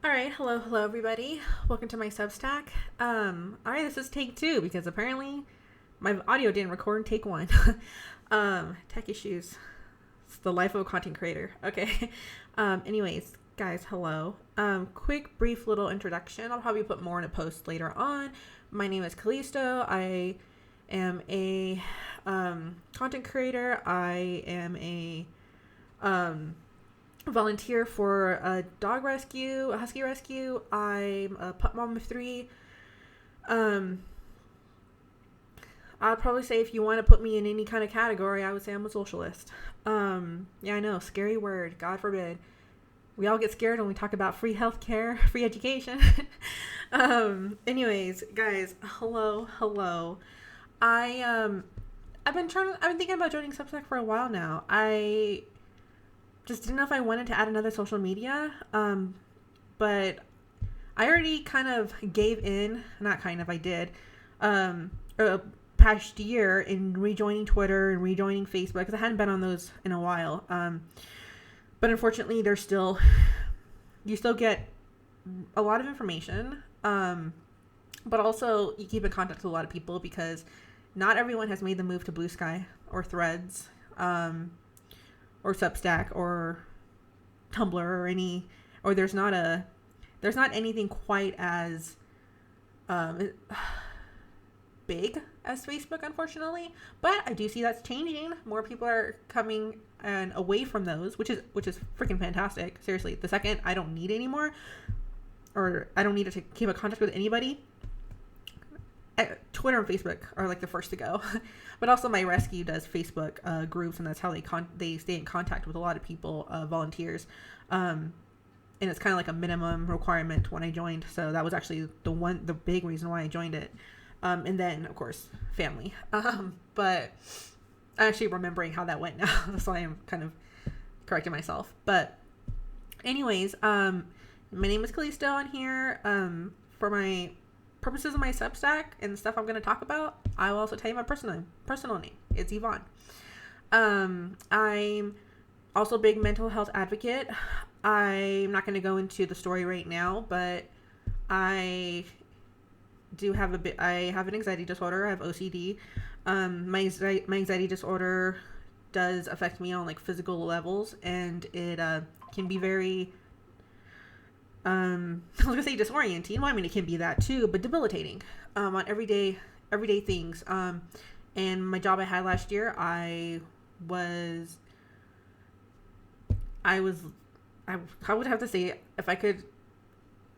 All right, hello everybody. Welcome to my Substack. All right, this is take 2 because apparently my audio didn't record in take 1. Tech issues. It's the life of a content creator. Okay. Anyways, guys, hello. Quick, brief little introduction. I'll probably put more in a post later on. My name is Callisto. I am a content creator. I am a volunteer for a dog rescue, a husky rescue. I'm a pup mom of 3. I'll probably say if you want to put me in any kind of category, I would say I'm a socialist. Yeah, I know, scary word, God forbid. We all get scared when we talk about free healthcare, free education. Anyways, guys, hello. I've been thinking about joining Substack for a while now. I just didn't know if I wanted to add another social media, but I already kind of gave in, I did, past year in rejoining Twitter and rejoining Facebook, because I hadn't been on those in a while, but unfortunately you still get a lot of information, but also you keep in contact with a lot of people, because not everyone has made the move to Blue Sky or Threads, or Substack or Tumblr or there's not anything quite as big as Facebook, unfortunately. But I do see that's changing. More people are coming and away from those, which is freaking fantastic. Seriously, the second I don't need anymore, or I don't need to keep in contact with anybody, Twitter and Facebook are like the first to go. But also my rescue does Facebook groups, and that's how they stay in contact with a lot of people, volunteers, and it's kind of like a minimum requirement when I joined. So that was actually the big reason why I joined it. And then of course family, but I'm actually remembering how that went now, so I am kind of correcting myself. But anyways, my name is Callisto on here. For my purposes of my Substack and the stuff I'm going to talk about, I will also tell you my personal name. It's Yvonne. I'm also a big mental health advocate. I'm not going to go into the story right now, but I have an anxiety disorder. I have OCD. My anxiety disorder does affect me on like physical levels, and it can be very I was gonna say disorienting. Well, I mean, it can be that too, but debilitating on everyday things. And my job I had last year, I would have to say, if I could,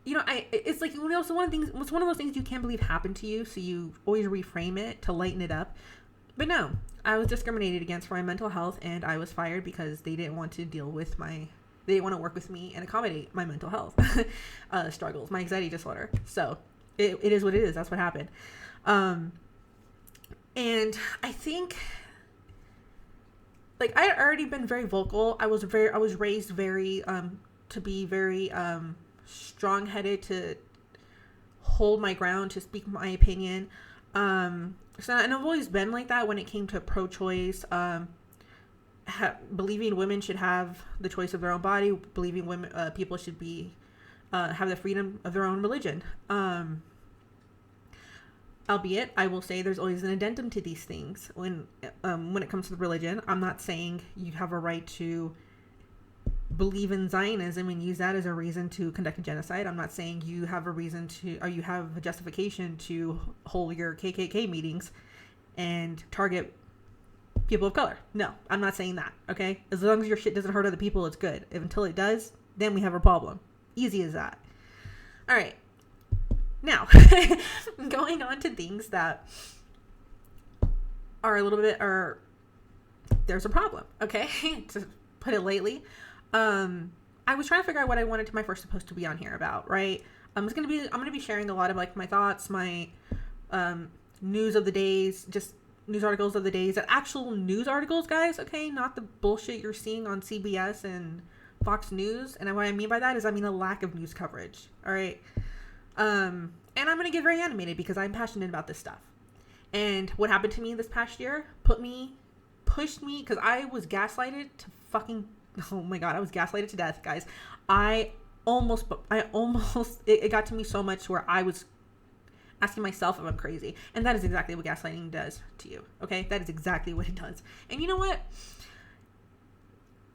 it's like, it's one of those things you can't believe happened to you, so you always reframe it to lighten it up. But no, I was discriminated against for my mental health, and I was fired because they didn't want to they didn't want to work with me and accommodate my mental health struggles, my anxiety disorder. So it is what it is. That's what happened. And I think, like, I had already been very vocal. I was raised very, to be very, strong-headed, to hold my ground, to speak my opinion. And I've always been like that when it came to pro-choice, believing women should have the choice of their own body, believing people should have the freedom of their own religion. Albeit, I will say there's always an addendum to these things when it comes to religion. I'm not saying you have a right to believe in Zionism and use that as a reason to conduct a genocide. I'm not saying you have you have a justification to hold your KKK meetings and target people of color. No, I'm not saying that, okay? As long as your shit doesn't hurt other people, it's good. Until it does, then we have a problem. Easy as that. All right. Now, going on to things that are a little bit, there's a problem, okay? To put it lightly. I was trying to figure out what I wanted my first post to be on here about, right? I'm going to be sharing a lot of like my thoughts, my news of the days, just news articles of the days, actual news articles, guys, okay? Not the bullshit you're seeing on CBS and Fox News. And what I mean by that is, I mean a lack of news coverage, all right? And I'm going to get very animated because I'm passionate about this stuff. And what happened to me this past year pushed me, because I was gaslighted to fucking, oh my God, I was gaslighted to death, guys. I it got to me so much where I was asking myself if I'm crazy. And that is exactly what gaslighting does to you. Okay. That is exactly what it does. And you know what?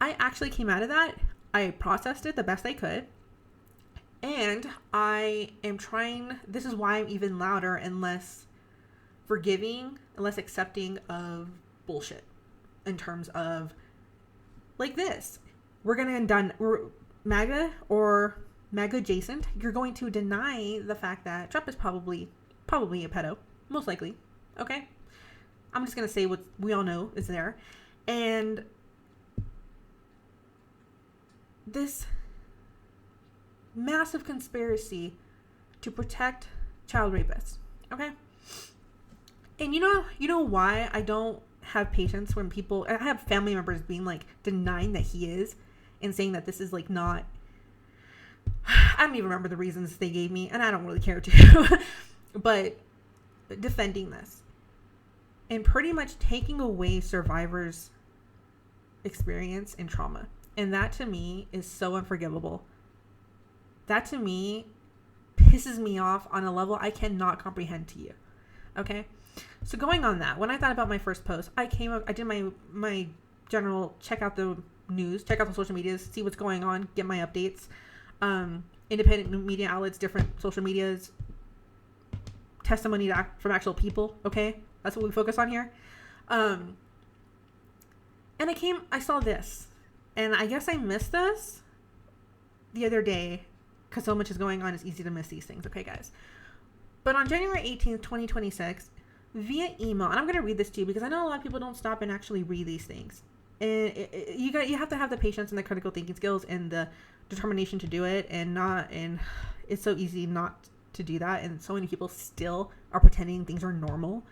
I actually came out of that. I processed it the best I could. And I am trying, this is why I'm even louder and less forgiving and less accepting of bullshit in terms of like this. We're MAGA or MAGA adjacent. You're going to deny the fact that Trump is probably a pedo, most likely. Okay. I'm just going to say what we all know is there. And this massive conspiracy to protect child rapists. Okay. And you know why I don't have patience when I have family members being like denying that he is and saying that this is like not, I don't even remember the reasons they gave me and I don't really care to, but defending this and pretty much taking away survivors' experience and trauma. And that to me is so unforgivable. That to me pisses me off on a level I cannot comprehend to you. Okay? So going on that, when I thought about my first post, I did my general check out the news, check out the social medias, see what's going on, get my updates. Independent media outlets, different social medias, testimony from actual people. Okay? That's what we focus on here. And I saw this. And I guess I missed this the other day because so much is going on. It's easy to miss these things. Okay, guys. But on January 18th, 2026, via email, and I'm going to read this to you because I know a lot of people don't stop and actually read these things. And you have to have the patience and the critical thinking skills and the determination to do it, and it's so easy not to do that. And so many people still are pretending things are normal.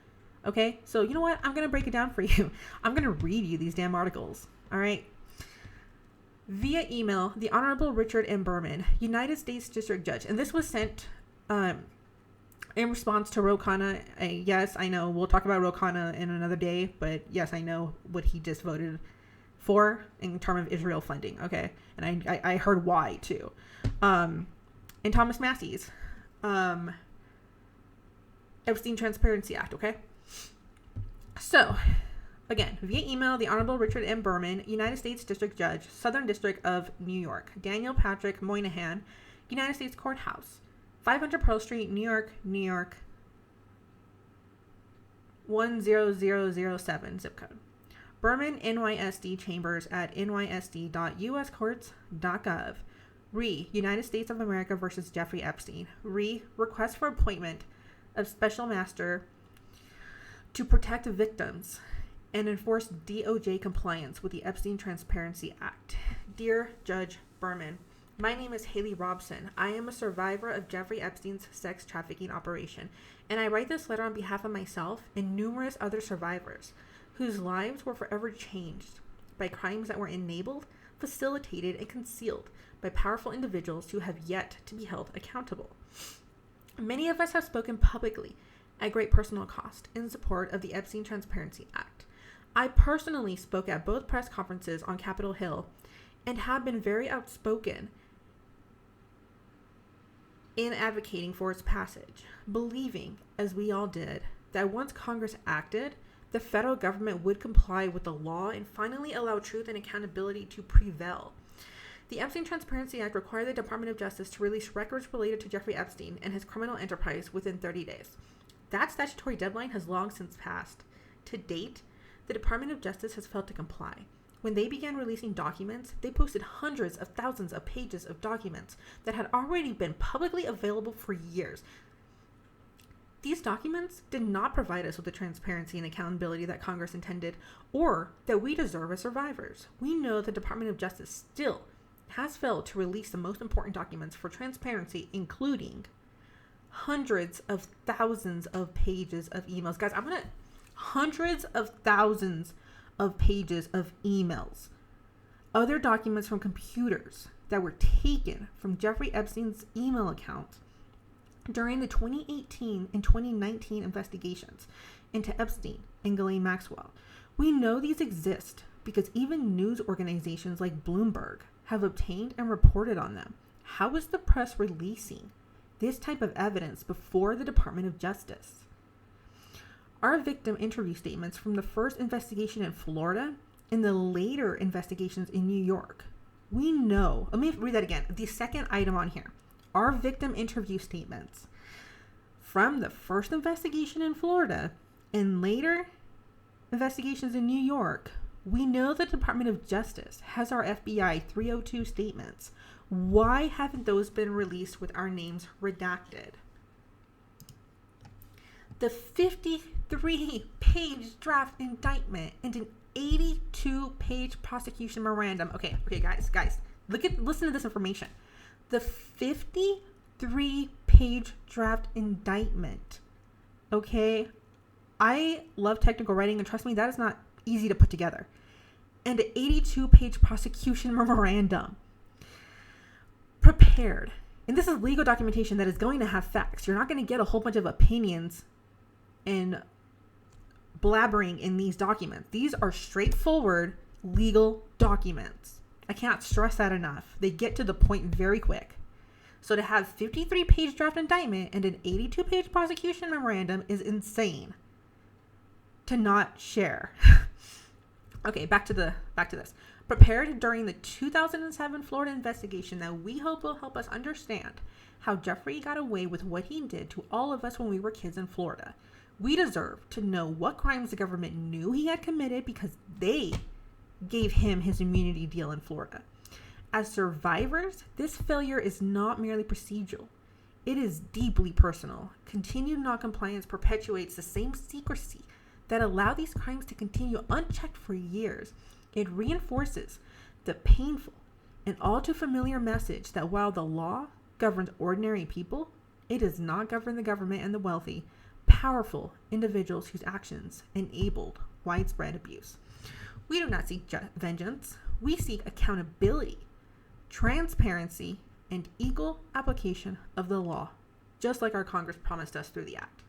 Okay. So you know what? I'm going to break it down for you. I'm going to read you these damn articles. All right. Via email, the Honorable Richard M. Berman, United States District Judge. And this was sent in response to Ro Khanna. Yes, I know. We'll talk about Ro Khanna in another day. But yes, I know what he just voted for in terms of Israel funding. Okay. And I heard why too. And Thomas Massey's Epstein Transparency Act. Okay. So... Again, via email, the Honorable Richard M. Berman, United States District Judge, Southern District of New York, Daniel Patrick Moynihan, United States Courthouse, 500 Pearl Street, New York, New York, 10007, zip code. Berman, NYSD Chambers at nysd.uscourts.gov. Re, United States of America versus Jeffrey Epstein. Re, request for appointment of Special Master to protect victims and enforce DOJ compliance with the Epstein Transparency Act. Dear Judge Berman, my name is Haley Robson. I am a survivor of Jeffrey Epstein's sex trafficking operation, and I write this letter on behalf of myself and numerous other survivors whose lives were forever changed by crimes that were enabled, facilitated, and concealed by powerful individuals who have yet to be held accountable. Many of us have spoken publicly at great personal cost in support of the Epstein Transparency Act. I personally spoke at both press conferences on Capitol Hill and have been very outspoken in advocating for its passage, believing, as we all did, that once Congress acted, the federal government would comply with the law and finally allow truth and accountability to prevail. The Epstein Transparency Act required the Department of Justice to release records related to Jeffrey Epstein and his criminal enterprise within 30 days. That statutory deadline has long since passed. To date, the Department of Justice has failed to comply. When they began releasing documents, they posted hundreds of thousands of pages of documents that had already been publicly available for years. These documents did not provide us with the transparency and accountability that Congress intended or that we deserve as survivors. We know the Department of Justice still has failed to release the most important documents for transparency, including hundreds of thousands of pages of emails. Guys, hundreds of thousands of pages of emails, other documents from computers that were taken from Jeffrey Epstein's email account during the 2018 and 2019 investigations into Epstein and Ghislaine Maxwell. We know these exist because even news organizations like Bloomberg have obtained and reported on them. how is the press releasing this type of evidence before the Department of Justice? Our victim interview statements from the first investigation in Florida and the later investigations in New York. We know, let me read that again. The second item on here, our victim interview statements from the first investigation in Florida and later investigations in New York. We know the Department of Justice has our FBI 302 statements. Why haven't those been released with our names redacted? The 53-page draft indictment and an 82-page prosecution memorandum. Okay, guys, listen to this information. The 53-page draft indictment. Okay, I love technical writing, and trust me, that is not easy to put together. And an 82-page prosecution memorandum. Prepared. And this is legal documentation that is going to have facts. You're not going to get a whole bunch of opinions and blabbering in these documents. These are straightforward legal documents. I can't stress that enough. They get to the point very quick. So to have 53-page draft indictment and an 82-page prosecution memorandum is insane to not share. Okay, back to this. Prepared during the 2007 Florida investigation that we hope will help us understand how Jeffrey got away with what he did to all of us when we were kids in Florida. We deserve to know what crimes the government knew he had committed because they gave him his immunity deal in Florida. As survivors, this failure is not merely procedural. It is deeply personal. Continued noncompliance perpetuates the same secrecy that allowed these crimes to continue unchecked for years. It reinforces the painful and all too familiar message that while the law governs ordinary people, it does not govern the government and the wealthy, powerful individuals whose actions enabled widespread abuse. We do not seek vengeance. We seek accountability, transparency, and equal application of the law, just like our Congress promised us through the act.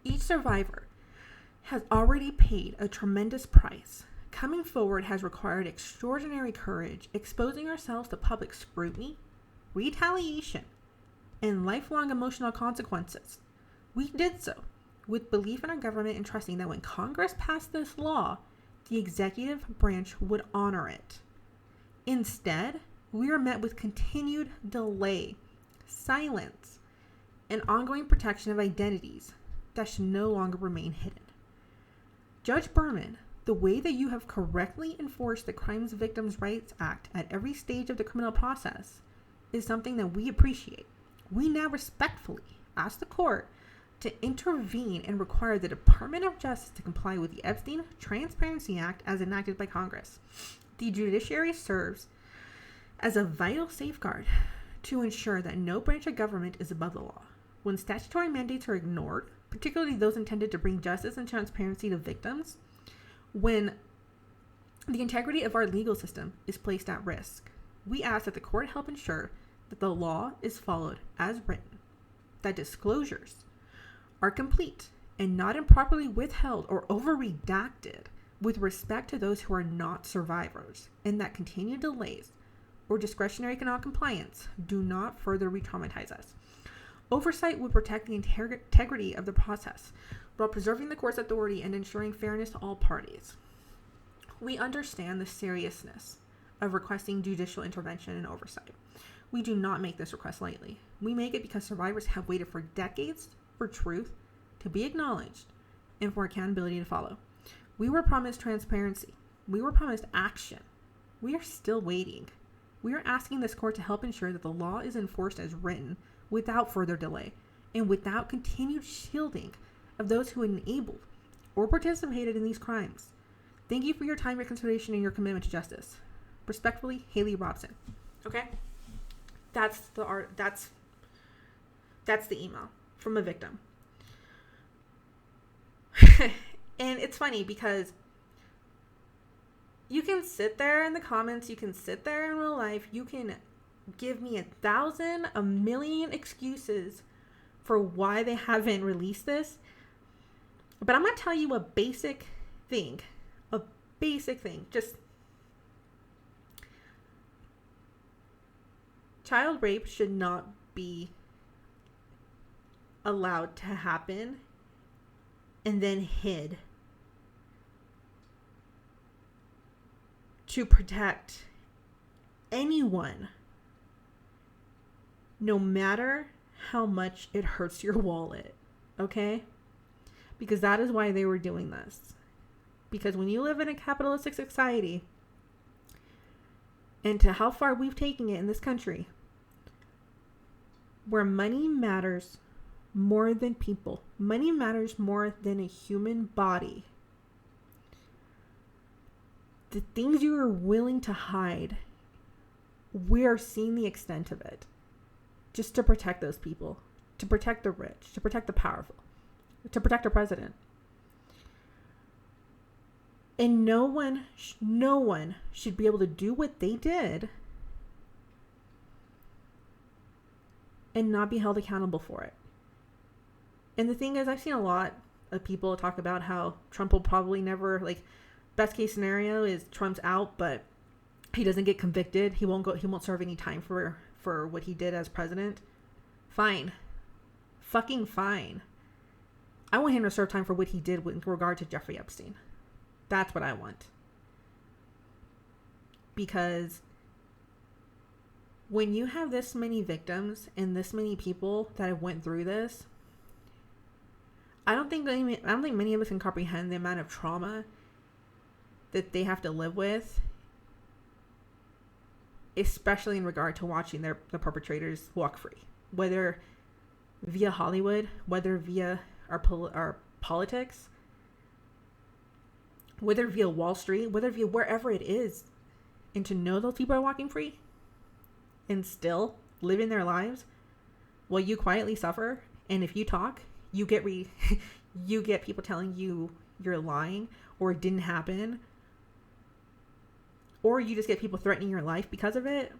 Each survivor has already paid a tremendous price. Coming forward has required extraordinary courage, exposing ourselves to public scrutiny, retaliation, and lifelong emotional consequences. We did so with belief in our government and trusting that when Congress passed this law, the executive branch would honor it. Instead, we are met with continued delay, silence, and ongoing protection of identities that should no longer remain hidden. Judge Berman, the way that you have correctly enforced the Crimes Victims' Rights Act at every stage of the criminal process is something that we appreciate. We now respectfully ask the court to intervene and require the Department of Justice to comply with the Epstein Transparency Act as enacted by Congress. The judiciary serves as a vital safeguard to ensure that no branch of government is above the law. When statutory mandates are ignored, particularly those intended to bring justice and transparency to victims, when the integrity of our legal system is placed at risk, we ask that the court help ensure that the law is followed as written, that disclosures are complete and not improperly withheld or over-redacted with respect to those who are not survivors, and that continued delays or discretionary non-compliance do not further re-traumatize us. Oversight would protect the integrity of the process while preserving the court's authority and ensuring fairness to all parties. We understand the seriousness of requesting judicial intervention and oversight. We do not make this request lightly. We make it because survivors have waited for decades for truth to be acknowledged and for accountability to follow. We were promised transparency. We were promised action. We are still waiting. We are asking this court to help ensure that the law is enforced as written without further delay and without continued shielding of those who enabled or participated in these crimes. Thank you for your time, your consideration, and your commitment to justice. Respectfully, Haley Robson. Okay? That's the email from a victim. And it's funny because you can sit there in the comments, you can sit there in real life, you can give me 1,000, 1,000,000 excuses for why they haven't released this. But I'm going to tell you a basic thing. Just Child rape should not be allowed to happen and then hid to protect anyone, no matter how much it hurts your wallet, okay? Because that is why they were doing this. Because when you live in a capitalistic society, and to how far we've taken it in this country, where money matters more than people, money matters more than a human body, the things you are willing to hide, we are seeing the extent of it, just to protect those people, to protect the rich, to protect the powerful, to protect our president. And no one should be able to do what they did and not be held accountable for it. And the thing is, I've seen a lot of people talk about how Trump will probably never, like, best case scenario is Trump's out, but he doesn't get convicted. He won't serve any time for what he did as president. Fine. Fucking fine. I want him to serve time for what he did with regard to Jeffrey Epstein. That's what I want. Because when you have this many victims and this many people that have went through this, I don't think many of us can comprehend the amount of trauma that they have to live with, especially in regard to watching the perpetrators walk free, whether via Hollywood, whether via our politics, whether via Wall Street, whether via wherever it is, and to know those people are walking free and still living their lives while you quietly suffer. And if you talk, you get you get people telling you you're lying or it didn't happen, or you just get people threatening your life because of it.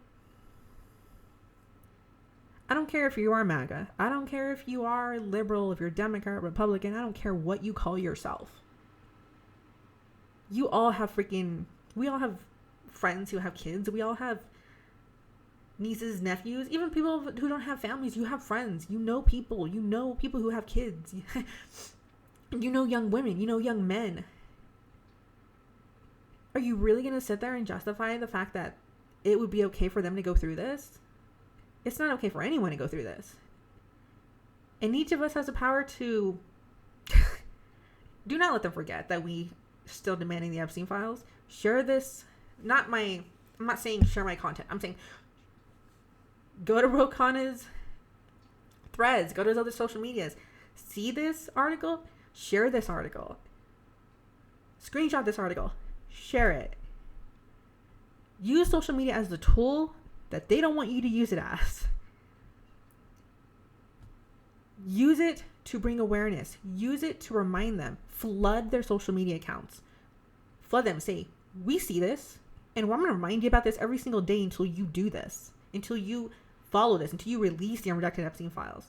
I don't care if you are MAGA. I don't care if you are liberal, if you're Democrat, Republican. I don't care what you call yourself. We all have friends who have kids. We all have nieces, nephews, even people who don't have families. You have friends. You know people who have kids. You know young women. You know young men. Are you really going to sit there and justify the fact that it would be okay for them to go through this? It's not okay for anyone to go through this. And each of us has the power to do not let them forget that we still demanding the Epstein files. Share this. I'm not saying share my content. I'm saying go to Rokana's threads. Go to his other social medias. See this article. Share this article. Screenshot this article. Share it. Use social media as the tool that they don't want you to use it as. Use it to bring awareness. Use it to remind them. Flood their social media accounts. Flood them. Say, we see this, and I'm going to remind you about this every single day until you do this. Until you follow this. Until you release the unredacted Epstein files.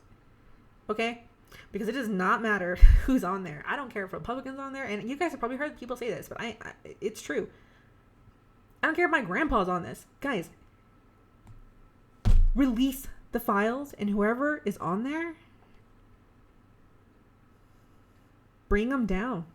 Okay? Because it does not matter who's on there. I don't care if Republicans on there. And you guys have probably heard people say this, but it's true. I don't care if my grandpa's on this. Guys, release the files, and whoever is on there, bring them down.